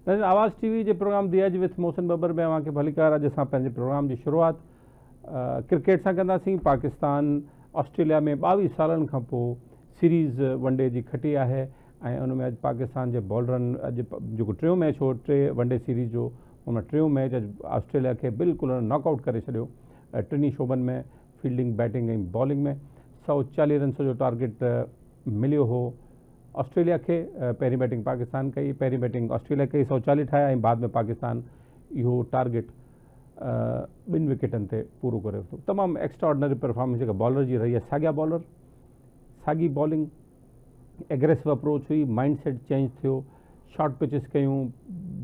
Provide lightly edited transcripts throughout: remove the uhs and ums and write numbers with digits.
आवाज़ टीवी जे program the edge with Mohsin Babar में अवां खे भलीकार। अॼु असां पंहिंजे प्रोग्राम जी शुरूआत क्रिकेट सां कंदासीं। पाकिस्तान ऑस्ट्रेलिया में 22 सालनि खां पोइ सीरीज़ वनडे जी खटी आहे ऐं उन में अॼु पाकिस्तान जे बॉलरनि अॼु जेको टियों मैच हो 3 वनडे सीरीज़ जो, उन टियों मैच अॼु ऑस्ट्रेलिया खे बिल्कुलु नॉकआउट करे छॾियो। टिनी शोबनि में फील्डिंग, बैटिंग ऐं बॉलिंग में 140 रन्स जो टारगेट मिलियो हो ऑस्ट्रेलिया के। पहिरीं बैटिंग पाकिस्तान कई, पहिरीं बैटिंग ऑस्ट्रेलिया कई, 140 ठाया ऐं बाद में पाकिस्तान इहो टारगेट 2 विकेटनि ते पूरो करे वरितो। तमामु एक्स्ट्रा ऑर्डिनरी परफॉर्मेंस जेका बॉलर जी रही आहे। साॻिया बॉलर, साॻी बॉलिंग, एग्रेसिव अप्रोच हुई, माइंड सेट चेंज थियो, शॉर्ट पिचिस कयूं,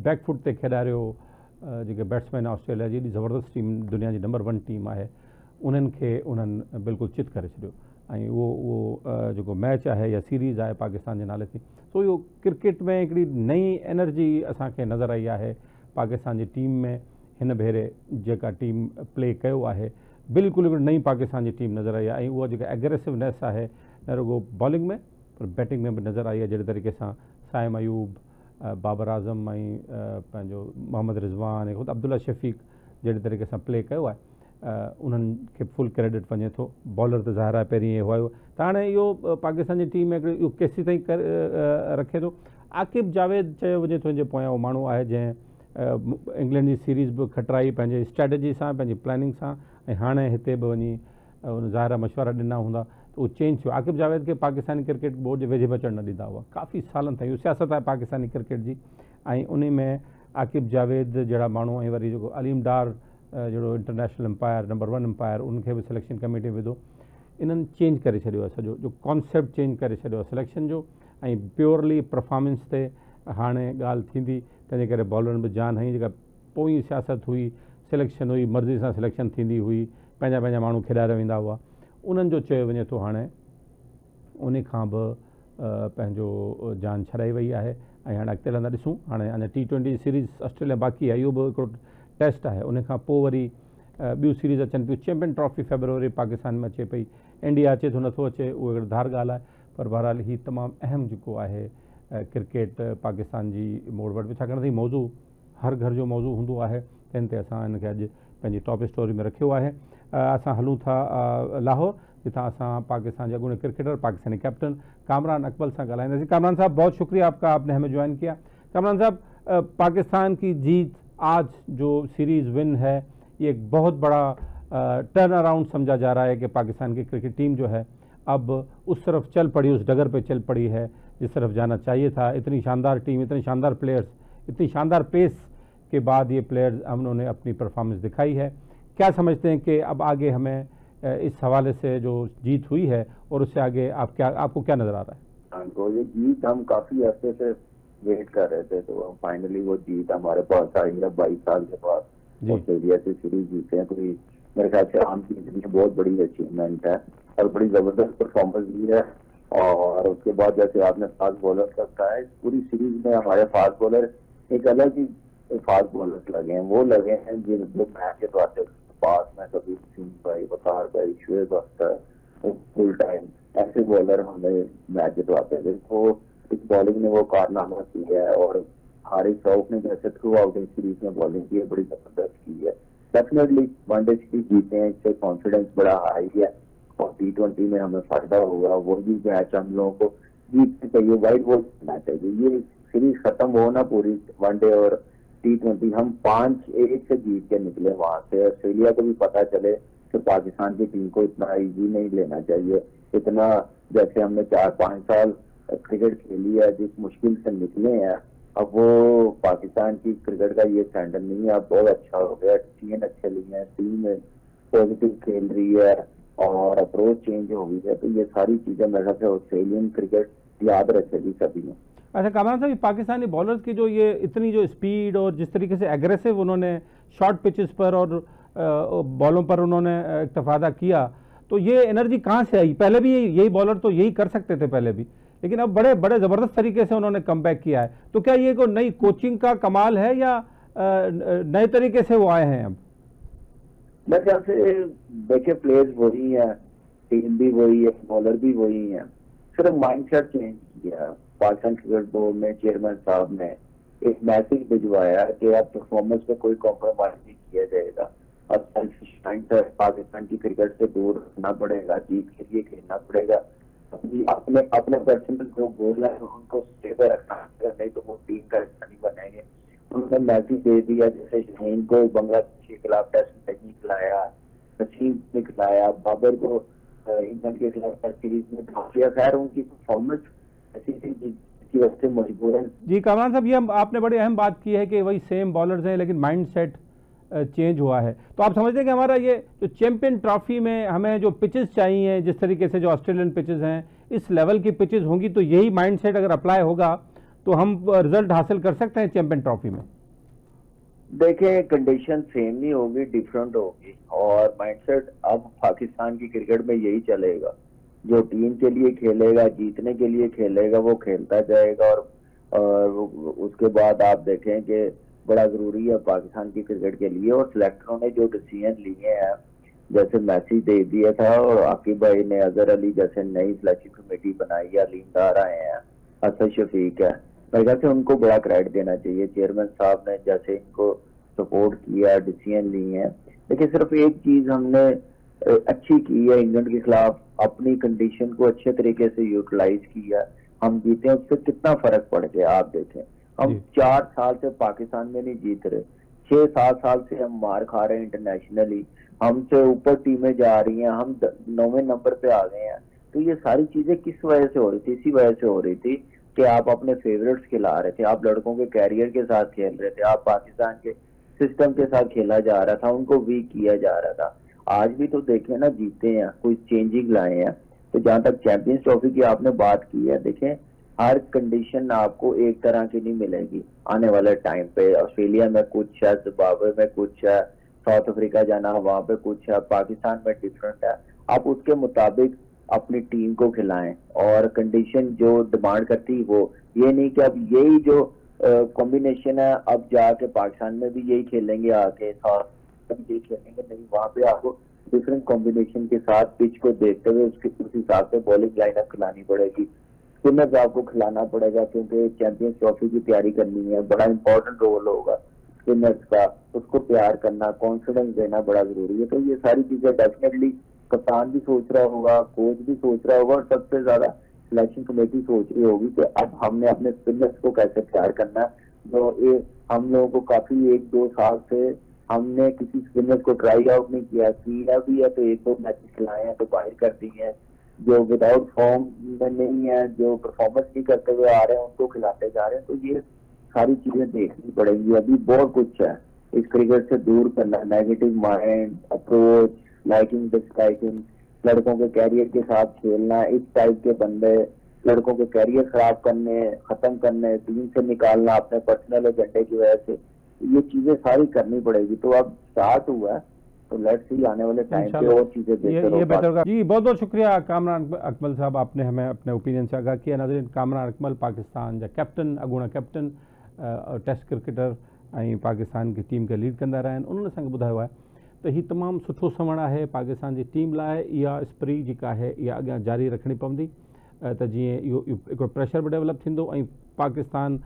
बैकफुट ते खेॾारियो। जेके बैट्समैन ऑस्ट्रेलिया जी एॾी ज़बरदस्त टीम, दुनिया जी नंबर 1 टीम आहे, उन्हनि खे उन्हनि बिल्कुलु चित करे छॾियो ऐं उहो जेको मैच आहे या सीरीज़ आहे पाकिस्तान जे नाले ते। सो इहो क्रिकेट में हिकिड़ी नई एनर्जी असांखे नज़र आई आहे पाकिस्तान जी टीम में। हिन भेरे जेका टीम प्ले कयो आहे बिल्कुलु हिकिड़ी नई पाकिस्तान जी टीम नज़र आई आहे ऐं उहा जेका एग्रेसिवनेस आहे न रुगो बॉलिंग में पर बैटिंग में बि नज़र आई आहे। जहिड़े तरीक़े सां साइम अयूब, बाबर आज़म ऐं पंहिंजो मोहम्मद रिज़वान ऐं ख़ुदि अब्दुल्ला शफ़ीक़ जहिड़े तरीक़े सां प्ले कयो आहे, उन्हनि खे फुल क्रेडिट वञे थो। बॉलर त ज़ाहिर आहे पहिरीं हुयो, त हाणे इहो पाकिस्तान जी टीम में हिकिड़ी इहो केसी ताईं रखे थो। आकिब जावेद चयो वञे थो जे पोयां उहो माण्हू आहे जंहिं इंग्लैंड जी सीरीज़ बि खटराई पंहिंजे स्ट्रेटजी सां, पंहिंजी प्लानिंग सां, ऐं हाणे हिते बि वञी उन ज़ाहिर मशवरा ॾिना हूंदा त उहो चेंज थियो। आकिब जावेद खे पाकिस्तानी क्रिकेट बोर्ड जे वेझे में अचणु न ॾींदा हुआ काफ़ी सालनि ताईं। इहो सियासत आहे पाकिस्तानी क्रिकेट जी ऐं उन में आकिब जावेद जहिड़ा माण्हू ऐं वरी जेको अलीम डार जहिड़ो इंटरनेशनल एम्पायर, नंबर 1 एम्पायर, उनखे बि सिलेक्शन कमेटी विधो। इन्हनि चेंज करे छॾियो आहे सॼो जो कॉन्सेप्ट चेंज करे छॾियो आहे सिलेक्शन जो ऐं प्योरली परफॉर्मेंस ते हाणे ॻाल्हि थींदी। तंहिंजे करे बॉलरनि बि जान हई। जेका पोइ सियासत हुई, सिलेक्शन हुई, मर्ज़ी सां सिलेक्शन थींदी हुई, पंहिंजा पंहिंजा माण्हू खेॾारिया वेंदा हुआ, उन्हनि जो चयो वञे थो हाणे उन खां बि पंहिंजो जान छॾाई वई आहे ऐं हाणे अॻिते हलंदा ॾिसूं। हाणे अञा T20 सीरीज़ ऑस्ट्रेलिया बाक़ी आहे, इहो बि हिकिड़ो टेस्ट आहे। उन खां पोइ वरी ॿियूं सीरीज़ अचनि पियूं। चैम्पियन ट्रॉफी फेब्रुअरी पाकिस्तान में अचे पई, इंडिया अचे थो नथो अचे, उहो हिकिड़ी धार ॻाल्हि आहे। पर बहरहाल हीउ तमामु अहम जेको आहे क्रिकेट पाकिस्तान जी मोड़ वटि, छाकाणि त मौज़ू हर घर जो मौज़ू हूंदो आहे। तंहिं ते असां हिनखे अॼु पंहिंजी टॉप स्टोरी में रखियो आहे। असां हलूं था लाहौर, जितां असां पाकिस्तान जे अॻूणे क्रिकेटर, पाकिस्तानी कैप्टन कामरान अकबल सां ॻाल्हाईंदासीं। कामरान साहब, बहुत शुक्रिया आपका, आपने हमें ज्वाइन किया। कामरान साहब, पाकिस्तान की जीत आज जो सीरीज़ विन है, ये एक बहुत बड़ा टर्न अराउंड समझा जा रहा है कि पाकिस्तान की क्रिकेट टीम जो है अब उस तरफ चल पड़ी, उस डगर पे चल पड़ी है जिस तरफ जाना चाहिए था। इतनी शानदार टीम, इतने शानदार प्लेयर्स, इतनी शानदार पेस के बाद ये प्लेयर्स उन्होंने अपनी परफॉर्मेंस दिखाई है। क्या समझते हैं कि अब आगे हमें इस हवाले से जो जीत हुई है और उससे आगे आपको क्या नज़र आ रहा है? तो ये जीत हम काफ़ी अर्से से वेट कर रहे थे, तो फाइनली वो जीत हमारे पास आई है। 22 साल के बाद ऑस्ट्रेलिया से सीरीज जीते हैं, तो मेरे ख्याल से आम की लिए बहुत बड़ी अचीवमेंट है और बड़ी ज़बरदस्त परफॉर्मेंस भी है। और उसके बाद जैसे आपने फास्ट बॉलर का कहा है, इस पूरी सीरीज में हमारे फास्ट बॉलर एक अलग ही फास्ट बॉलर्स लगे हैं। वो लगे हैं जिन मैच के बाद पास में कभी सिंह भाई, वकार भाई, शुएब अख्तर, फुल टाइम ऐसे बॉलर हमें मैच जितवाते थे। तो इस बॉलिंग ने वो कारनामा किया है और हारिस रऊफ ने जैसे थ्रू आउट इन सीरीज में बॉलिंग की है, बड़ी जबरदस्त की है। डेफिनेटली वनडे सीरीज जीते हैं, इससे कॉन्फिडेंस बड़ा हाई है और T20 में हमें फायदा होगा। वो भी मैच हम लोगों को जीतना चाहिए, वाइट बॉल जीतना चाहिए। ये सीरीज खत्म हो ना पूरी, वनडे और T20 हम 5-1 से जीत के निकले वहां से। ऑस्ट्रेलिया को भी पता चले कि पाकिस्तान की टीम को इतना इजी नहीं लेना चाहिए। इतना जैसे हमने 4-5 साल क्रिकेट खेली है, जिस मुश्किल से निकले हैं, अब वो पाकिस्तान की क्रिकेट का ये स्टैंडर्ड नहीं है। अब बहुत अच्छा हो गया, टीम अच्छे लिए हैं, टीम पॉजिटिव खेल रही है और अप्रोच चेंज हो गई है। तो ये सारी चीजें मेरे ख्याल से ऑस्ट्रेलियन क्रिकेट याद रखेगी सभी ने। अच्छा कामरान साहब, पाकिस्तानी बॉलर्स की जो ये इतनी जो स्पीड और जिस तरीके से एग्रेसिव उन्होंने शॉर्ट पिचेस पर और बॉलों पर उन्होंने इत्तफादा किया, तो ये एनर्जी कहाँ से आई? पहले भी यही बॉलर तो यही कर सकते थे पहले भी, लेकिन अब बड़े बड़े ज़बरदस्त तरीके से उन्होंने कमबैक किया है। तो क्या ये कोई नई कोचिंग का कमाल है या नए तरीके से वो आए हैं? अब मेरे ख्याल से देखिए, प्लेयर्स वही है, टीम भी वही है, बॉलर भी वही है, सिर्फ माइंड सेट चेंज किया। पाकिस्तान क्रिकेट बोर्ड ने, चेयरमैन साहब ने एक मैसेज भिजवाया कि अब परफॉर्मेंस पे कोई कॉम्प्रोमाइज नहीं किया जाएगा। अब सेल्फिश माइंड पाकिस्तान की क्रिकेट से दूर रखना पड़ेगा, जीत के लिए खेलना पड़ेगा, अपने अपने पर्सनल जो गोल है उनको स्टेबल रखना पड़ेगा, नहीं तो वो टीम का हिस्सा नहीं बनेंगे। उन्होंने मैसेज दे दिया, जैसे शाहीन को बांग्लादेश के खिलाफ टेस्ट नहीं खिलाया, सचिन ने खिलाया, बाबर को इंग्लैंड के खिलाफ टेस्ट सीरीज में ढाकिया। खैर उनकी परफॉर्मेंस ऐसी थी जिसकी वजह से मजबूरन। जी कामरान साहब, ये आपने बड़ी अहम बात की है कि वही सेम बॉलर्स हैं लेकिन माइंड सेट चेंज हुआ है। तो आप समझते हैं कि हमारा ये जो चैंपियन ट्रॉफी में हमें जो पिचेस चाहिए, जिस तरीके से जो ऑस्ट्रेलियन पिचेस हैं, इस लेवल की पिचेस होंगी, तो यही माइंडसेट अगर अप्लाई होगा तो हम रिजल्ट हासिल कर सकते हैं चैंपियन ट्रॉफी में। देखें, कंडीशन सेम नहीं होगी, डिफरेंट होगी, और माइंडसेट अब पाकिस्तान की क्रिकेट में यही चलेगा। जो टीम के लिए खेलेगा, जीतने के लिए खेलेगा, वो खेलता जाएगा। और उसके बाद आप देखें कि बड़ा जरूरी है पाकिस्तान की क्रिकेट के लिए, और सिलेक्टरों ने जो डिसीजन लिए हैं, जैसे मैसेज दे दिया था और आकिब भाई ने, अजहर अली जैसे नई सिलेक्शन कमेटी बनाई है, अलीमदार आए हैं, असद शफीक है, मेरे ख्याल से उनको बड़ा क्रेडिट देना चाहिए। चेयरमैन साहब ने जैसे इनको सपोर्ट किया, डिसीजन लिए हैं। लेकिन सिर्फ एक चीज हमने अच्छी की है, इंग्लैंड के खिलाफ अपनी कंडीशन को अच्छे तरीके से यूटिलाइज किया, हम जीते हैं। उससे कितना फर्क पड़ गया आप देखें। हम 4 साल से पाकिस्तान में नहीं जीत रहे, 6-7 साल से हम मार खा रहे हैं इंटरनेशनली, हमसे ऊपर टीमें जा रही हैं, हम 9वें नंबर पे आ गए हैं। तो ये सारी चीजें किस वजह से हो रही थी? इसी वजह से हो रही थी कि आप अपने फेवरेट्स खिला रहे थे, आप लड़कों के कैरियर के साथ खेल रहे थे, आप पाकिस्तान के सिस्टम के साथ खेला जा रहा था, उनको वीक किया जा रहा था। आज भी तो देखें ना, जीते हैं, कोई चेंजिंग लाए हैं। तो जहां तक चैंपियंस ट्रॉफी की आपने बात की है, देखें हर कंडीशन आपको एक तरह की नहीं मिलेगी आने वाले टाइम पे। ऑस्ट्रेलिया में कुछ है, जिम्बाब्वे में कुछ है, साउथ अफ्रीका जाना वहां पे कुछ है, पाकिस्तान में डिफरेंट है। आप उसके मुताबिक अपनी टीम को खिलाएं और कंडीशन जो डिमांड करती है वो, ये नहीं कि अब यही जो कॉम्बिनेशन है अब जाके पाकिस्तान में भी यही खेलेंगे, आके साथ यही खेलेंगे, नहीं, वहां पे आपको डिफरेंट कॉम्बिनेशन के साथ पिच को देखते हुए उसके उस हिसाब से बॉलिंग लाइनअप खिलानी पड़ेगी, स्पिनर्स आपको खिलाना पड़ेगा, क्योंकि चैंपियंस ट्रॉफी की तैयारी करनी है, बड़ा इंपॉर्टेंट रोल होगा स्पिनर्स का, उसको तैयार करना, कॉन्फिडेंस देना बड़ा जरूरी है। तो ये सारी चीजें डेफिनेटली कप्तान भी सोच रहा होगा, कोच भी सोच रहा होगा, और सबसे ज्यादा सिलेक्शन कमेटी सोच रही होगी कि अब हमने अपने स्पिनर्स को कैसे तैयार करना है। जो हम लोगों को काफी 1-2 साल से हमने किसी स्पिनर को ट्राई आउट नहीं किया भी है, तो 1-2 मैच खिलाए हैं तो बाहर कर दिए हैं। जो विदाउट फॉर्म में नहीं है, जो परफॉर्मेंस नहीं करते हुए आ रहे हैं, उनको खिलाते जा रहे हैं। तो ये सारी चीजें देखनी पड़ेंगी। अभी बहुत कुछ है इस क्रिकेट से दूर करना, negative mind, approach, liking disliking, लड़कों के कैरियर के साथ खेलना, इस टाइप के बंदे लड़कों के कैरियर खराब करने, खत्म करने, टीम से निकालना अपने पर्सनल एजेंडे की वजह से, ये चीजें सारी करनी पड़ेगी। तो अब स्टार्ट हुआ है, तो लेट्स सी आने वाले टाइम पे और चीजें बेहतर होगा। जी बहुत बहुत शुक्रिया कामरान अकमल साहब, आपने हमें अपने ओपिनियन से आगाह किया। नाज़रीन, कामरान अकमल पाकिस्तान जा कैप्टन, अगूणा कैप्टन, टेस्ट क्रिकेटर ऐं पाकिस्तान की टीम के लीड कंदा रहिया आहिनि। उन्होंने असांखे ॿुधायो आहे त हीउ तमामु सुठो सवण आहे पाकिस्तान जी टीम लाइ। इहा स्प्री जेका आहे इहा अॻियां जारी रखणी पवंदी, त जीअं इहो हिकिड़ो प्रेशर बि डेवलप थींदो। ऐं पाकिस्तान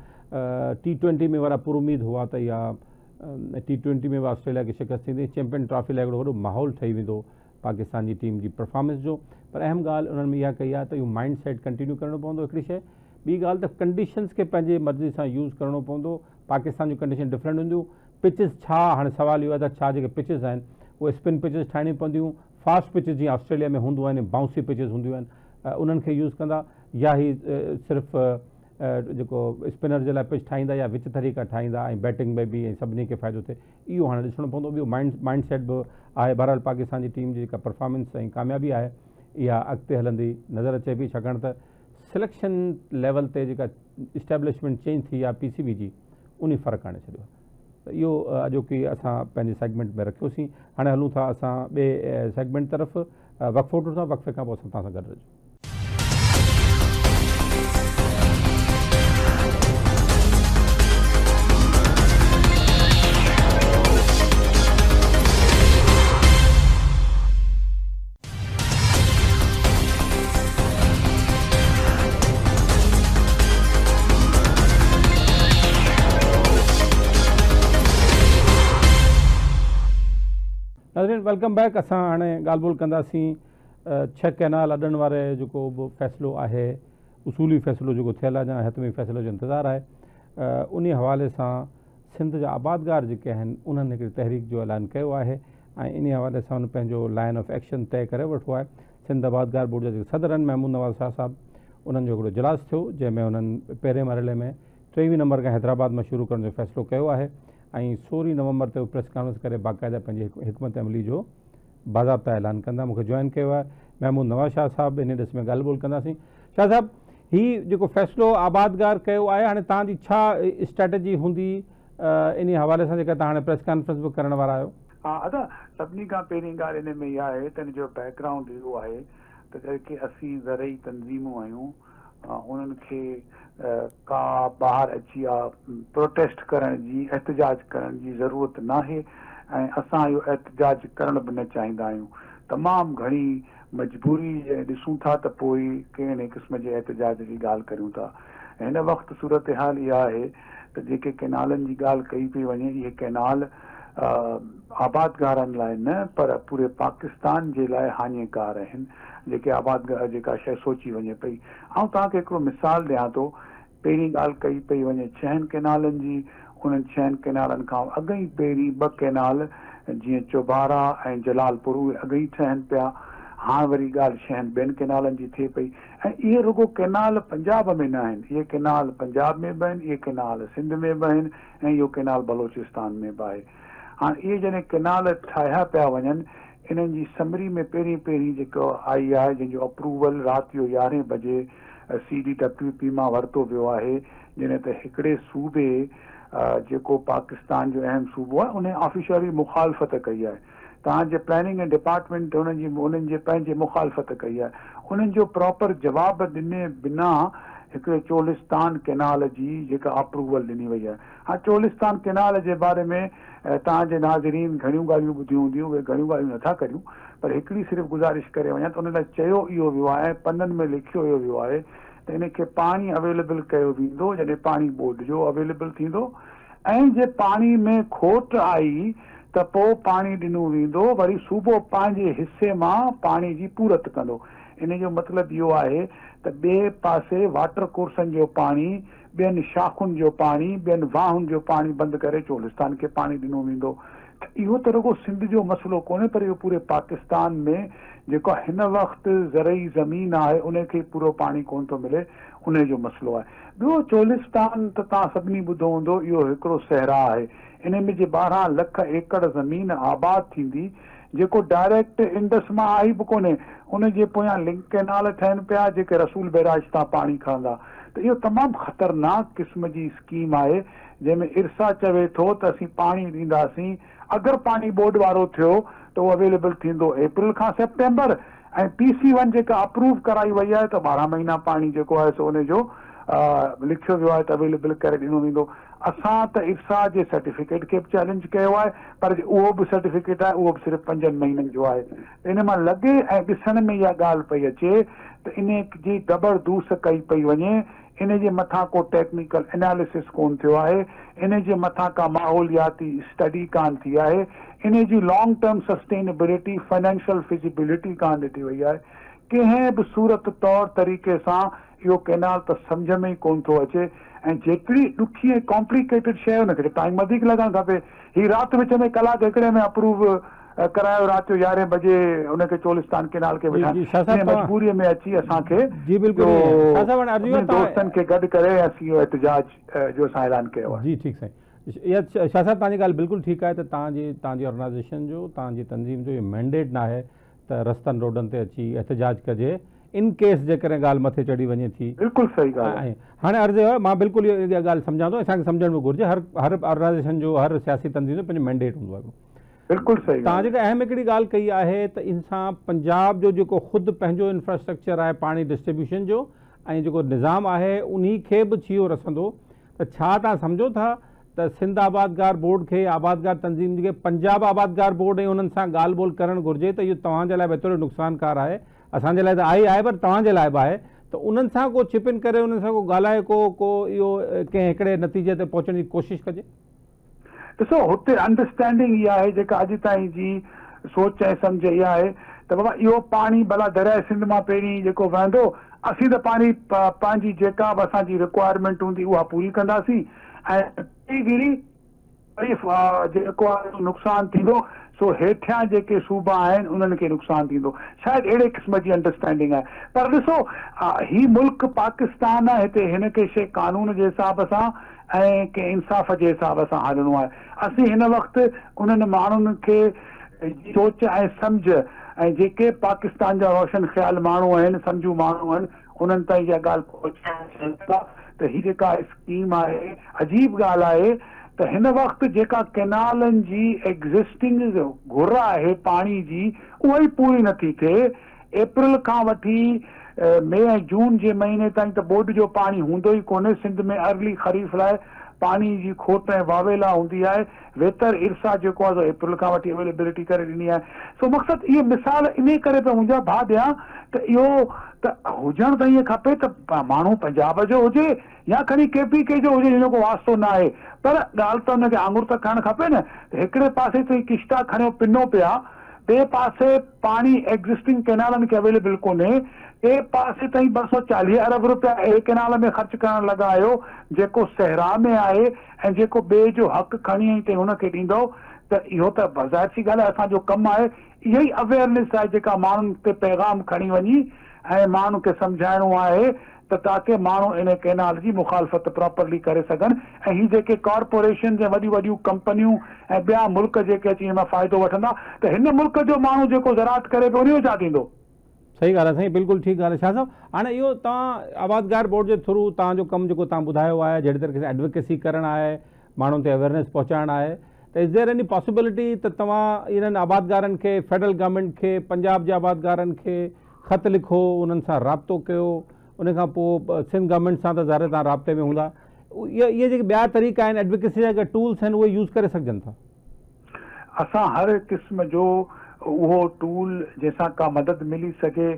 T20 में वारा पूरी उमेद हुआ त इहा T20 में बि ऑस्ट्रेलिया खे शिकस्त थींदी, चैंपियन ट्रॉफी लाइ हिकिड़ो वॾो माहौल ठही वेंदो पाकिस्तान जी टीम जी परफॉर्मेंस जो। पर अहम ॻाल्हि उन्हनि में इहा कई आहे त इहो माइंड सेट कंटिन्यू करणो पवंदो हिकिड़ी शइ। ॿी ॻाल्हि त कंडीशन्स खे पंहिंजे मर्ज़ी सां यूज़ करणो पवंदो। पाकिस्तान जूं कंडीशन डिफरेंट हूंदियूं। पिचिस छा, हाणे सुवालु इहो आहे त छा जेके पिचिस आहिनि उहे स्पिन पिचिस ठाहिणी पवंदियूं, फास्ट पिचिस जीअं ऑस्ट्रेलिया में हूंदियूं आहिनि, बाउंसी पिचिस हूंदियूं आहिनि, उन्हनि खे यूज़ कंदा, या ही सिर्फ़ु जेको स्पिनर जे लाइ पिच ठाहींदा या विच तरीक़ा ठाहींदा, ऐं बैटिंग में बि ऐं सभिनी खे फ़ाइदो थिए, इहो हाणे ॾिसणो पवंदो। ॿियो माइंड सेट बि आहे। बहरहाल पाकिस्तान जी टीम जी जेका परफॉर्मेंस ऐं कामयाबी आहे इहा अॻिते हलंदी नज़र अचे पई, छाकाणि त सिलेक्शन लेवल ते जेका इस्टेब्लिशमेंट चेंज थी आहे PCB जी, उन फ़र्क़ु आणे छॾियो आहे। त इहो अॼोकी असां पंहिंजे सेगमेंट में रखियोसीं। हाणे हलूं था असां ॿिए सेगमेंट तरफ़, वक़्फ़ो वठूं था, वक़्फ़े खां पोइ असां तव्हां सां गॾु रहिजो। नाज़रीन वेलकम बैक। असां हाणे ॻाल्हि ॿोल कंदासीं 6 कैनाल अॾण वारे जेको बि फ़ैसिलो आहे, उसूली फ़ैसिलो जेको थियल आहे या हतमी फ़ैसिले जो इंतज़ारु आहे, उन हवाले सां सिंध जा आबादगार जेके आहिनि उन्हनि हिकिड़ी तहरीक जो ऐलान कयो आहे ऐं इन हवाले सां उन पंहिंजो लाइन ऑफ एक्शन तय करे वठो आहे। सिंध आबादगार बोर्ड जा जेके सदर आहिनि महमूद नवाज़ शाह साहिबु, उन्हनि जो हिकिड़ो इजलास थियो जंहिंमें उन्हनि पहिरें मरहले में 23 नंबर खां हैदराबाद में शुरू करण जो फ़ैसिलो कयो आहे ऐं 16 नवंबर ते प्रेस कॉन्फ्रेंस करे बाक़ाइदा पंहिंजी हिकमत अमली जो बाज़ाब्ता ऐलान कंदा। मूंखे जॉइन कयो आहे महमूद नवाज़ शाह साहिबु। इन ॾिस में ॻाल्हि ॿोल कंदासीं। शाह साहिबु, हीउ जेको फ़ैसिलो आबादगार कयो आहे, हाणे तव्हांजी छा स्ट्रेटजी हूंदी इन हवाले सां जेका तव्हां हाणे प्रेस कॉन्फ्रेंस बि करण वारा आहियो? हा दादा, सभिनी खां पहिरीं ॻाल्हि इन में इहा आहे त इन जो बैकग्राउंड इहो आहे त जेके असीं ज़रई तंज़ीमूं आहियूं उन्हनि खे का ॿाहिरि अची प्रोटेस्ट करण जी, एहतजाज करण जी ज़रूरत नाहे ऐं असां इहो एहतजाज करण बि न चाहींदा आहियूं। तमामु घणी मजबूरी ॾिसूं था त पोइ कहिड़े क़िस्म जे एहतजाज जी ॻाल्हि करियूं था। हिन वक़्तु सूरत हाल इहा आहे त जेके कैनालनि जी ॻाल्हि कई पई वञे, इहे कैनाल आबादगारनि लाइ न पर पूरे पाकिस्तान जे लाइ हानिकार आहिनि। जेके आबादगार जेका शइ सोची वञे पई, ऐं तव्हांखे हिकिड़ो मिसाल ॾियां थो। पहिरीं ॻाल्हि कई पई वञे 6 कैनालनि जी, उन्हनि 6 कैनालनि खां अॻु ई पहिरीं 2 कैनाल जीअं चौबारा ऐं जलालपुर उहे अॻु ई ठहनि पिया। हाणे वरी ॻाल्हि 6 ॿियनि कैनालनि जी थिए पई ऐं इहे रुॻो कैनाल पंजाब में न आहिनि, इहे कैनाल पंजाब में बि आहिनि, इहे कैनाल सिंध में बि आहिनि ऐं इहो कैनाल बलोचिस्तान में बि आहे। हाणे इहे जॾहिं कैनाल ठाहिया पिया वञनि, इन्हनि जी समरी में पहिरीं जेको आई आहे, जंहिंजो अप्रूवल राति जो 11 बजे CDWP मां वरितो वियो आहे, जॾहिं त हिकिड़े सूबे जेको पाकिस्तान जो अहम सूबो आहे उन ऑफिशियली मुखालफ़त कई आहे। तव्हांजे प्लानिंग एंड डिपार्टमेंट उन्हनि जे पंहिंजे मुखालफ़त कई आहे। उन्हनि जो प्रॉपर जवाबु ॾिने बिना हिकिड़े चोलिस्तान कैनाल जी जेका अप्रूवल ॾिनी वई आहे। हाणे चोलिस्तान कैनाल जे बारे में तव्हांजे नाज़रीन घणियूं ॻाल्हियूं ॿुधियूं हूंदियूं, उहे घणियूं ॻाल्हियूं नथा करियूं, पर हिकिड़ी सिर्फ़ु गुज़ारिश करे वञा त उन लाइ चयो इहो वियो आहे, पननि में लिखियो इहो वियो आहे त इन खे पाणी अवेलेबल कयो वेंदो जॾहिं पाणी बोर्ड जो अवेलेबल थींदो, ऐं जे पाणी में खोट आई त पोइ पाणी ॾिनो वेंदो, वरी सूबो पंहिंजे हिसे मां पाणी जी पूरत कंदो। इन जो मतिलबु इहो आहे त ॿिए पासे वाटर कोर्सनि जो पाणी, ॿियनि शाखुनि जो पाणी, ॿियनि वाहुनि जो पाणी बंदि करे चोलिस्तान खे पाणी ॾिनो वेंदो। त इहो त रुॻो सिंध जो मसइलो कोन्हे, पर इहो पूरे पाकिस्तान में जेको हिन वक़्तु ज़रई ज़मीन आहे उनखे पूरो पाणी कोन थो मिले, उन जो मसइलो आहे। ॿियो चोलिस्तान त तव्हां सभिनी ॿुधो हूंदो, इहो हिकिड़ो सहरा आहे। इन में जे 12 लख एकड़ ज़मीन आबाद थींदी, जेको डायरेक्ट इंडस मां आई बि कोन्हे, उनजे पोयां लिंक कैनाल ठहनि पिया जेके रसूल बैराज तां पाणी खणंदा। त इहो तमामु ख़तरनाक क़िस्म जी स्कीम आहे, जंहिंमें इरसा चवे थो त असीं पाणी ॾींदासीं, अगरि पाणी बोर्ड वारो थियो त उहो अवेलेबल थींदो अप्रैल खां सेप्टेंबर, ऐं PC1 जेका अप्रूव कराई वई आहे त 12 महीना पाणी जेको आहे सो उनजो लिखियो वियो आहे त अवेलेबल करे ॾिनो वेंदो। असां त इरसा जे सर्टिफिकेट खे बि चैलेंज कयो आहे, पर उहो बि सर्टिफिकेट आहे, उहो बि सिर्फ़ु 5 महीननि जो आहे। इन मां लॻे ऐं ॾिसण में इहा ॻाल्हि पई अचे त इन जी जबरदूस कई पई वञे, इन जे मथां को टेक्निकल एनालिसिस कोन थियो आहे, इन जे मथां का माहौलियाती स्टडी कान थी आहे, इन जी long term sustainability, financial feasibility कान ॾिठी वई आहे। कंहिं बि सूरत तौर तरीक़े सां इहो कैनाल त सम्झ में ई कोन थो अचे, ऐं जेतिरी ॾुखी ऐं कॉम्प्लिकेटेड शइ उनखे टाइम वधीक लॻणु खपे। हीअ राति विच में कलाक हिकिड़े में अप्रूव करायो, राति जो 11 बजे उनखे चोलिस्तान कैनाल खे वेठा मजबूरीअ में अची असांखे दोस्तनि खे गॾु करे असीं इहो एहतजाज जो असां ऐलान कयो आहे। जी ठीकु साईं। इहा शाह साहिबु तव्हांजी ॻाल्हि बिल्कुलु ठीकु आहे त तव्हांजी ऑर्गेनाइज़ेशन जो, तव्हांजी तंज़ीम जो इहो मैंडेट न आहे त रस्तनि रोडनि ते अची एहतजाज कजे इन केस जेकॾहिं ॻाल्हि मथे चढ़ी वञे थी। बिल्कुलु सही ॻाल्हि आहे। हाणे अर्ज़ु आहे, मां बिल्कुलु इहा ॻाल्हि सम्झां थो, असांखे सम्झण में घुरिजे हर ऑर्गेनाइज़ेशन जो, हर सियासी तंज़ीम जो पंहिंजो मैंडेट हूंदो आहे। बिल्कुल सही। तव्हां जेका अहम हिकिड़ी ॻाल्हि कई आहे त इन सां पंजाब जो जेको ख़ुदि पंहिंजो इंफ्रास्ट्रक्चर आहे पाणी डिस्ट्रीब्यूशन जो ऐं जेको निज़ाम आहे उन खे बि छियो रसंदो, त छा तव्हां सम्झो था त सिंध आबादगार बोर्ड खे, आबादगार तंज़ीम खे पंजाब आबादगार बोर्ड ऐं उन्हनि सां ॻाल्हि ॿोल करणु घुरिजे त इहो तव्हांजे लाइ बतौर नुक़सानकार आहे, असांजे लाइ त आहे पर तव्हांजे लाइ बि आहे, त उन्हनि सां को छिपिन करे उन्हनि सां को ॻाल्हाए को इहो कंहिं हिकिड़े नतीजे ते पहुचण जी कोशिशि कजे? ॾिसो, हुते अंडरस्टैंडिंग इहा आहे जेका अॼु ताईं जी सोच ऐं सम्झ इहा आहे त बाबा इहो पाणी भला दरिया सिंध मां पहिरीं जेको वहंदो, असीं त पाणी पंहिंजी जेका बि असांजी रिक्वायरमेंट हूंदी उहा पूरी कंदासीं, ऐं ॿी जेको आहे नुक़सानु थींदो सो हेठियां जेके सूबा आहिनि उन्हनि खे नुक़सानु थींदो। शायदि अहिड़े क़िस्म जी अंडरस्टैंडिंग आहे। पर ॾिसो, ही मुल्क पाकिस्तान आहे, हिते हिन खे शइ कानून जे हिसाब सां ऐं कंहिं इंसाफ़ जे हिसाब सां हलणो आहे। असीं हिन वक़्तु उन्हनि माण्हुनि खे सोच ऐं सम्झ ऐं जेके पाकिस्तान जा रोशन ख़्याल माण्हू आहिनि, सम्झू माण्हू आहिनि, उन्हनि ताईं इहा ॻाल्हि पहुचाइण त ही जेका स्कीम आहे, अजीब ॻाल्हि आहे त हिन वक़्तु जेका कैनालनि जी एग्ज़िस्टिंग घुर आहे पाणी जी, उहा ई पूरी नथी थिए। अप्रैल खां वठी मई ऐं जून जे महीने ताईं त बोड जो पाणी हूंदो ई कोन्हे। सिंध में अर्ली ख़रीफ़ लाइ पाणी जी खोट ऐं वावेला हूंदी आहे। वेतर इर्सा जेको आहे अप्रैल खां वठी अवेलेबिलिटी करे ॾिनी आहे। सो मक़सदु इहे मिसाल इन करे पिया मुंहिंजा भाउ ॾियां त इहो त हुजणु त ईअं खपे त माण्हू पंजाब जो हुजे या खणी KPK जो हुजे, हिन को वास्तो न आहे, पर ॻाल्हि त हुनखे आङुर त खणणु खपे न। हिकिड़े पासे ताईं किश्ता खणियो पिनो पिया, ॿिए पासे पाणी एग्ज़िस्टिंग कैनालनि खे अवेलेबल कोन्हे, ॿिए पासे ताईं 240 अरब रुपया अहिड़े कैनाल में ख़र्च करणु लॻा आहियो जेको सहरा में आहे, ऐं जेको ॿिए जो हक़ खणी आई त हुनखे ॾींदो। त इहो त ज़ाहिर सी ॻाल्हि आहे, असांजो कमु आहे, इहा ई अवेयरनेस आहे जेका माण्हुनि ते पैगाम खणी वञी ऐं माण्हुनि खे सम्झाइणो आहे त ताकी माण्हू इन कैनाल जी मुखालफ़त प्रॉपरली करे सघनि। ऐं ही जेके कॉर्पोरेशन ऐं वॾियूं वॾियूं कंपनियूं ऐं ॿिया मुल्क जेके अची हिन मां फ़ाइदो वठंदा, त हिन मुल्क जो माण्हू जेको ज़राअत करे पियो उन जो छा थींदो? सही ॻाल्हि आहे साईं, बिल्कुलु ठीकु ॻाल्हि आहे। शाह साहब, हाणे इहो तव्हां आबादगार बोर्ड जे थ्रू तव्हांजो कमु जेको तव्हां ॿुधायो आहे, जहिड़ी तरीक़े सां एडवोकेसी करणु आहे, माण्हुनि ते अवेयरनेस पहुचाइणु आहे, त इज़ देयर एनी पॉसिबिलिटी त तव्हां इन्हनि आबादगारनि खे, फेडरल गवर्नमेंट खे, पंजाब जे आबादगारनि खे ख़त लिखो, उन्हनि सां राब्तो कयो, उन खां पोइ सिंध गवर्नमेंट सां त ज़ाहिर तव्हां राब्ते में हूंदा, इहे जेके ॿिया तरीक़ा आहिनि एडवोकेसी जा जेके टूल्स आहिनि उहे यूज़ करे सघजनि था? असां हर क़िस्म जो उहो टूल जंहिंसां का मदद मिली सघे,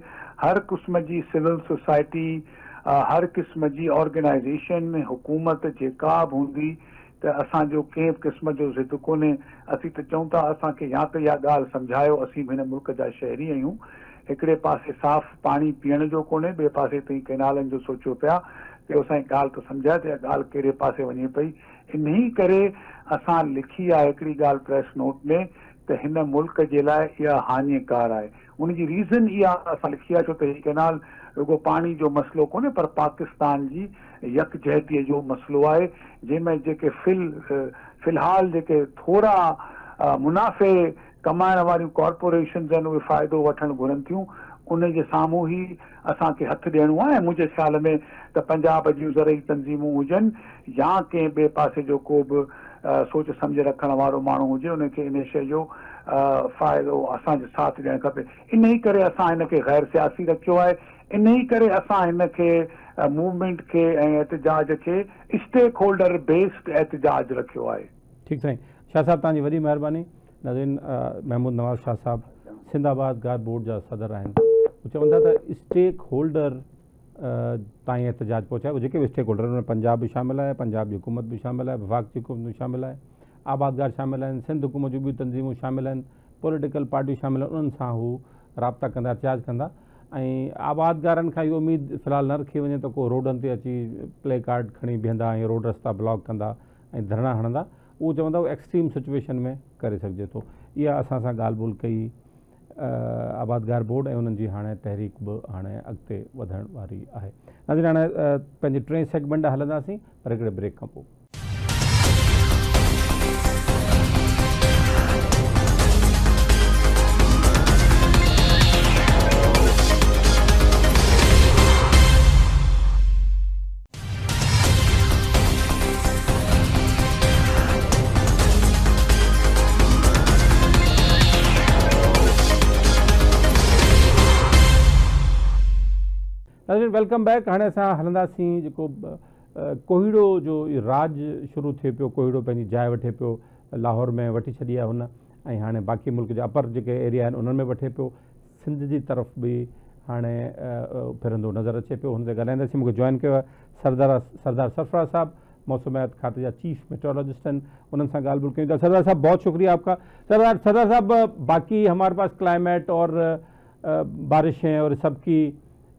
हर क़िस्म जी सिविल सोसाइटी, हर क़िस्म जी ऑर्गेनाइज़ेशन, हुकूमत जेका बि हूंदी, त असांजो कंहिं क़िस्म जो ज़िद कोन्हे। असीं त चऊं था असांखे या त इहा ॻाल्हि सम्झायो, असीं बि हिन मुल्क जा शहरी आहियूं, हिकिड़े पासे साफ़ पाणी पीअण जो कोन्हे, ॿिए पासे ताईं कैनालनि जो सोचियो पिया, त असांजी ॻाल्हि त सम्झाए त इहा ॻाल्हि कहिड़े पासे वञे पई। इन ई करे असां लिखी आहे हिकिड़ी ॻाल्हि प्रेस नोट में त हिन मुल्क जे लाइ इहा हानिकार आहे। उनजी रीज़न इहा असां लिखी आहे छो त हीउ कैनाल रुगो पाणी जो मसइलो कोन्हे, पर पाकिस्तान जी यकजहतीअ जो मसइलो आहे, जंहिंमें जेके फ़िलहाल जेके थोरा मुनाफ़े कमाइण वारियूं कॉर्पोरेशन्स आहिनि उहे फ़ाइदो वठणु घुरनि थियूं। उन जे साम्हूं ई असांखे हथु ॾियणो आहे। ऐं मुंहिंजे ख़्याल में त पंजाब जूं ज़रई तंज़ीमूं हुजनि या कंहिं ॿिए पासे जो को बि सोच सम्झ रखण वारो माण्हू हुजे, उनखे इन शइ जो फ़ाइदो असांजो साथ ॾियणु खपे। इन ई करे असां हिनखे गैर सियासी रखियो आहे। इन ई करे असां हिनखे मूवमेंट खे ऐं एहतजाज खे स्टेक होल्डर बेस्ड एहतजाज रखियो आहे। ठीकु साईं, शाह साहब तव्हांजी वॾी महिरबानी। नाज़रीन, महमूद नवाज़ शाह साहब सिंध आबादगार बोर्ड जा सदर आहिनि। उहे चवनि था त स्टेक होल्डर ताईं एहतजाज पहुचाए, उहे जेके बि स्टेक होल्डर में पंजाब बि शामिल आहे, पंजाब जी हुकूमत बि शामिल आहे, विफाक़ जी हुकूमत बि शामिल आहे, आबादगार शामिल आहिनि, सिंध हुकूमत जूं ॿियूं तंज़ीमूं शामिल आहिनि, पॉलिटिकल पार्टियूं शामिल आहिनि, उन्हनि सां हू राब्ता कंदा, एहतजाज कंदा। ऐं आबादगारनि खां इहो उमेदु फ़िलहालु न रखी वञे त को रोडनि ते अची प्ले कार्ड खणी बीहंदा ऐं रोड रस्ता ब्लॉक कंदा ऐं धरना हणंदा। उहो चवंदा उहो एक्सट्रीम सिचुएशन में करे सघिजे थो। इहा असां सां ॻाल्हि ॿोल कई आबादगार बोर्ड ऐं उन्हनि जी हाणे तहरीक बि हाणे अॻिते वधण वारी आहे। नाज़रीन, हाणे पंहिंजे टे सेगमेंट हलंदासीं पर हिकिड़े ब्रेक खां पोइ। Welcome back. हाणे असां हलंदासीं जेको कोहीड़ो जो राज शुरू थिए पियो, कोहीड़ो पंहिंजी जाइ वठे पियो, लाहौर में वठी छॾी आहे हुन, ऐं हाणे बाक़ी मुल्क जा अपर जेके एरिया आहिनि उन्हनि में वठे पियो, सिंध जी तरफ़ बि हाणे फिरंदो नज़र अचे पियो। हुन ते ॻाल्हाईंदासीं। मूंखे जॉइन कयो आहे सरदार सरफ़राज़ साहब, मौसमियात खाते जा चीफ मेट्रोलॉजिस्ट आहिनि, उन्हनि सां ॻाल्हि ॿोल कयूं था। सरदार साहब बहुत शुक्रिया आपका। सरदार साहब, बाकी हमारे पास क्लाइमेट और बारिशें और सबकी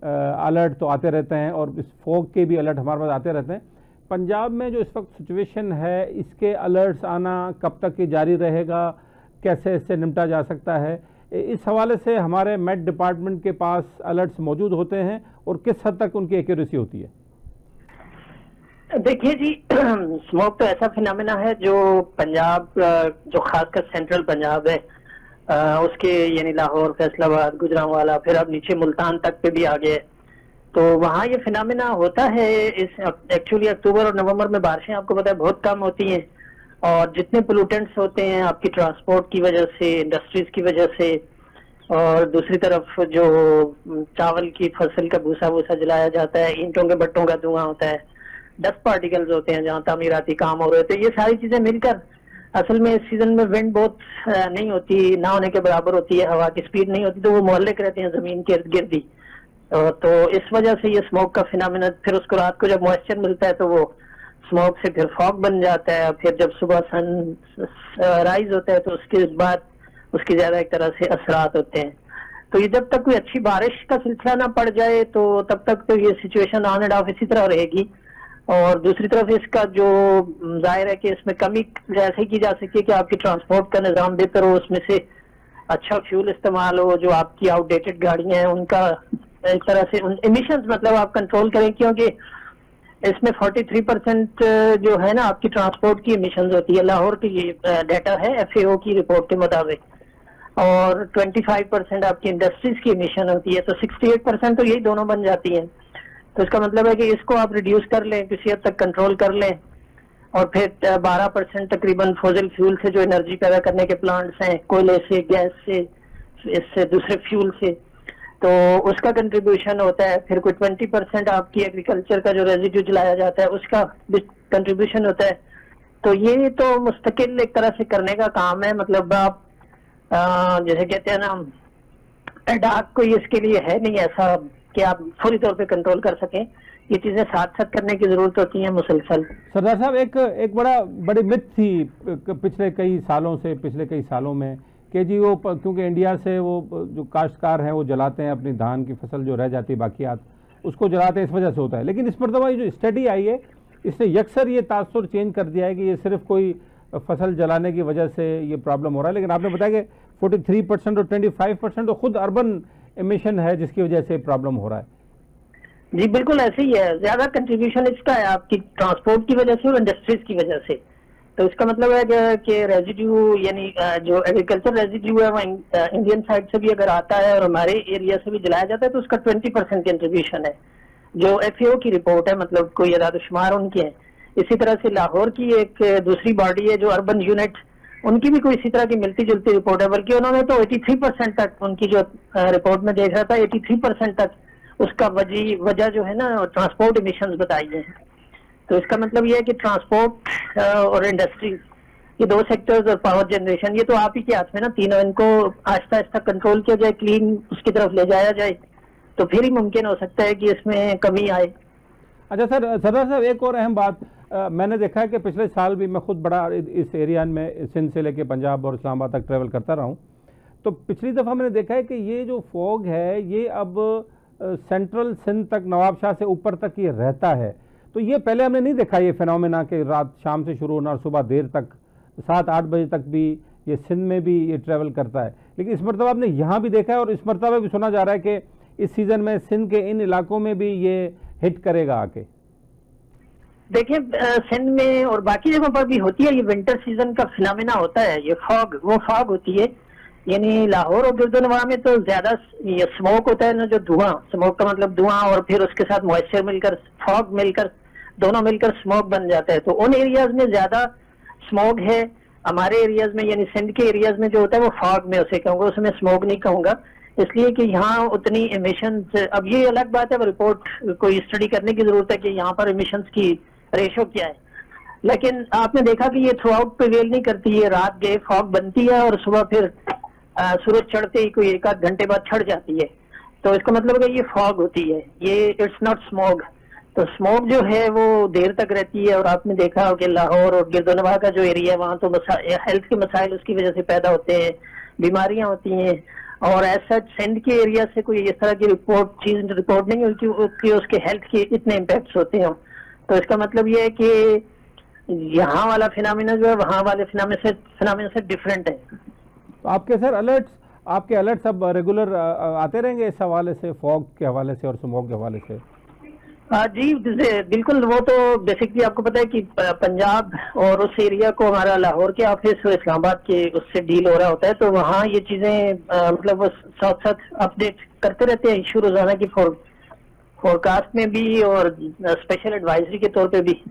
अलर्ट तो आते रहते हैं और इस फॉग के भी अलर्ट हमारे पास आते रहते हैं। पंजाब में जो इस वक्त सिचुएशन है, इसके अलर्ट्स आना कब तक ये जारी रहेगा, कैसे इससे निपटा जा सकता है, इस हवाले से हमारे मेट डिपार्टमेंट के पास अलर्ट्स मौजूद होते हैं और किस हद तक उनकी एक्यूरेसी होती है? देखिए जी, स्मोक तो ऐसा फिनोमेना है जो पंजाब, जो खासकर सेंट्रल पंजाब है, उसके यानी लाहौर, फैसलाबाद, गुजरांवाला, फिर अब नीचे मुल्तान तक पे भी आ गए, तो वहाँ ये फिनोमेना होता है। इस एक्चुअली अक्टूबर और नवंबर में बारिशें आपको पता है बहुत कम होती हैं, और जितने पोल्यूटेंट्स होते हैं आपकी ट्रांसपोर्ट की वजह से, इंडस्ट्रीज की वजह से, और दूसरी तरफ जो चावल की फसल का भूसा वूसा जलाया जाता है, ईंटों के भट्टों का धुआं होता है, डस्ट पार्टिकल्स होते हैं जहाँ तामीराती काम हो रहे होते हैं, ये सारी चीजें मिलकर असल में इस सीजन में विंड बहुत नहीं होती, ना होने के बराबर होती है, हवा की स्पीड नहीं होती, तो वो मोहल्लिक रहते हैं जमीन के इर्द गिर्द ही। तो इस वजह से ये स्मोक का फिनोमेना, फिर उसको रात को जब मॉइस्चर मिलता है तो वो स्मोक से फिर फॉग बन जाता है, फिर जब सुबह सन राइज होता है तो उसके बाद उसकी ज्यादा एक तरह से असरात होते हैं। तो ये जब तक कोई अच्छी बारिश का सिलसिला ना पड़ जाए तो तब तक तो ये सिचुएशन ऑन एंड ऑफ इसी तरह रहेगी। और दूसरी तरफ इसका जो जाहिर है कि इसमें कमी ऐसे की जा सकती है कि आपकी ट्रांसपोर्ट का निज़ाम बेहतर हो, उसमें से अच्छा फ्यूल इस्तेमाल हो, जो आपकी आउटडेटेड गाड़ियां हैं उनका एक तरह से इमिशंस मतलब आप कंट्रोल करें, क्योंकि इसमें 43% जो है ना आपकी ट्रांसपोर्ट की इमिशंस होती है। लाहौर की ये डाटा है FAO की रिपोर्ट के मुताबिक, और 25% आपकी इंडस्ट्रीज की इमिशन होती है, तो 68% तो यही दोनों बन जाती हैं। तो इसका मतलब है कि इसको आप रिड्यूस कर लें, किसी हद तक कंट्रोल कर लें, और फिर 12% तकरीबन फॉसिल फ्यूल से जो एनर्जी पैदा करने के प्लांट्स हैं, कोयले से, गैस से, इससे दूसरे फ्यूल से, तो उसका कंट्रीब्यूशन होता है। फिर कोई 20% आपकी एग्रीकल्चर का जो रेजिड्यू जलाया जाता है उसका कंट्रीब्यूशन होता है। तो ये तो मुस्तकिल एक तरह से करने का काम है, मतलब आप जैसे कहते हैं ना, एडाक कोई इसके लिए है नहीं ऐसा कि आप पूरी तौर पे कंट्रोल कर सकें, ये चीजें साथ साथ करने की जरूरत होती है मुसलसल। सरदार साहब, एक बड़ी मिथ थी पिछले कई सालों में कि जी वो क्योंकि इंडिया से वो जो काश्तकार हैं वो जलाते हैं अपनी धान की फसल जो रह जाती है बाकियात, उसको जलाते हैं, इस वजह से होता है। लेकिन इस मरतबा जो स्टडी आई है इसने यकसर ये तासुर चेंज कर दिया है कि ये सिर्फ कोई फसल जलाने की वजह से ये प्रॉब्लम हो रहा है। लेकिन आपने बताया कि 43% और 25% तो खुद अर्बन एमिशन है जिसकी वजह से प्रॉब्लम हो रहा है। जी बिल्कुल ऐसे ही है, ज्यादा कंट्रीब्यूशन इसका है आपकी ट्रांसपोर्ट की वजह से और इंडस्ट्रीज की वजह से। तो इसका मतलब है कि रेजिड्यू यानी जो एग्रीकल्चर रेजिड्यू है वो इंडियन साइड से भी अगर आता है और हमारे एरिया से भी जलाया जाता है तो उसका 20% कंट्रीब्यूशन है, जो FAO की रिपोर्ट है, मतलब कोई अदाद-ओ-शुमार उनके हैं। इसी तरह से लाहौर की एक दूसरी बॉडी है जो अर्बन यूनिट, उनकी भी कोई इसी तरह की मिलती जुलती रिपोर्ट है, बल्कि उन्होंने तो 83% तक, उनकी जो रिपोर्ट में देख रहा था 83% तक उसका वजह जो है ना ट्रांसपोर्ट इमिशंस बताई है। तो इसका मतलब ये है कि ट्रांसपोर्ट और इंडस्ट्रीज, ये दो सेक्टर्स, और पावर जनरेशन, ये तो आप ही के हाथ में ना, तीनों इनको आहिस्ता आहिस्ता कंट्रोल किया जाए, क्लीन उसकी तरफ ले जाया जाए, तो फिर ही मुमकिन हो सकता है कि इसमें कमी आए। अच्छा सरदार साहब, एक और अहम बात मैंने देखा है कि पिछले साल भी मैं खुद बड़ा इस एरिया में सिंध से लेके पंजाब और इस्लामाबाद तक ट्रैवल करता रहा हूँ, तो पिछली दफ़ा मैंने देखा है कि ये जो फॉग है ये अब सेंट्रल सिंध तक, नवाबशाह से ऊपर तक ये रहता है। तो ये पहले हमने नहीं देखा ये फिनोमेना कि रात शाम से शुरू होना और सुबह देर तक 7-8 बजे तक भी ये सिंध में भी ये ट्रैवल करता है। लेकिन इस मरतबा आपने यहाँ भी देखा है और इस मरतबा भी सुना जा रहा है कि इस सीज़न में सिंध के इन इलाकों में भी ये हिट करेगा आके। देखिए सिंध में और बाकी जगहों पर भी होती है, ये विंटर सीजन का फिनोमेना होता है, ये फॉग, वो फॉग होती है। यानी लाहौर और गिरदोनवा में तो ज्यादा ये स्मोक होता है ना, जो धुआं, स्मोक का मतलब धुआं और फिर उसके साथ मॉइस्चर मिलकर, फॉग मिलकर, दोनों मिलकर स्मोक बन जाता है। तो उन एरियाज में ज्यादा स्मोक है। हमारे एरियाज में यानी सिंध के एरियाज में जो होता है वो फॉग में उसे कहूंगा, उसमें स्मोक नहीं कहूंगा, इसलिए कि यहाँ उतनी इमिशंस, अब ये अलग बात है, रिपोर्ट कोई स्टडी करने की जरूरत है कि यहाँ पर इमिशंस की रेशो क्या है। लेकिन आपने देखा कि ये थ्रू आउट प्रिवेल नहीं करती है, रात गए फॉग बनती है और सुबह फिर सूरज चढ़ते ही कोई 1-8 घंटे बाद छड़ जाती है। तो इसका मतलब है ये फॉग होती है, ये इट्स नॉट स्मोक। तो स्मोक जो है वो देर तक रहती है, और आपने देखा हो कि लाहौर और गिरदोनवा का जो एरिया है वहाँ तो हेल्थ के मसाइल उसकी वजह से पैदा होते हैं, बीमारियां होती हैं। और ऐसा सिंध के एरिया से कोई इस तरह की रिपोर्ट नहीं हुई कि उसके हेल्थ के इतने इम्पैक्ट्स होते हैं। तो इसका मतलब ये है कि यहाँ वाला फिनोमेना जो है वहाँ वाले फिनोमेना से डिफरेंट है। तो आपके अलर्ट्स अब रेगुलर आते रहेंगे इस हवाले से, फॉग के हवाले से और स्मोक के हवाले से? जी बिल्कुल। वो तो बेसिकली आपको पता है कि पंजाब और उस एरिया को हमारा लाहौर के ऑफिस और इस्लामाबाद के उससे डील हो रहा होता है, तो वहाँ ये चीजें मतलब वो साथ साथ अपडेट करते रहते हैं इशू रोजाना की फोरकास्ट में भी और स्पेशल एडवाइजरी के तौर पे भी।